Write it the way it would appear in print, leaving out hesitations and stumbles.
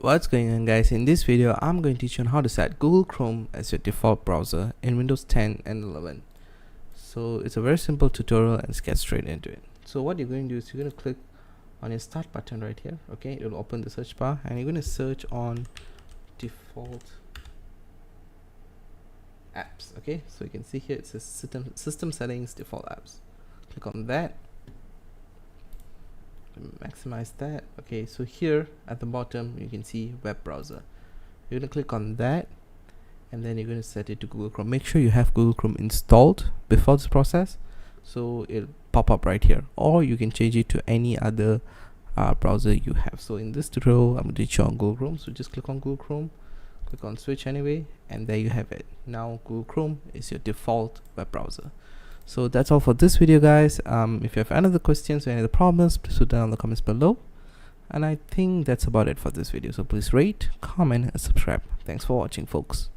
What's going on, guys? In this video I'm going to teach you on how to set Google Chrome as your default browser in Windows 10 and 11. So it's a very simple tutorial, and let's get straight into it. So what you're going to do is you're going to click on your start button right here. Okay, it will open the search bar and you're going to search on default apps. Okay, so you can see here it says system settings default apps. Click on that, maximize that. Okay, so here at the bottom you can see web browser. You're going to click on that and then you're going to set it to Google Chrome. Make sure you have Google Chrome installed before this process, so it'll pop up right here, or you can change it to any other browser you have. So in this tutorial I'm going to teach you on Google Chrome, so just click on Google Chrome, click on switch anyway, and there you have it. Now Google Chrome is your default web browser. So that's all for this video, guys. If you have any other questions or any other problems, please put down in the comments below. And I think that's about it for this video. So please rate, comment, and subscribe. Thanks for watching, folks.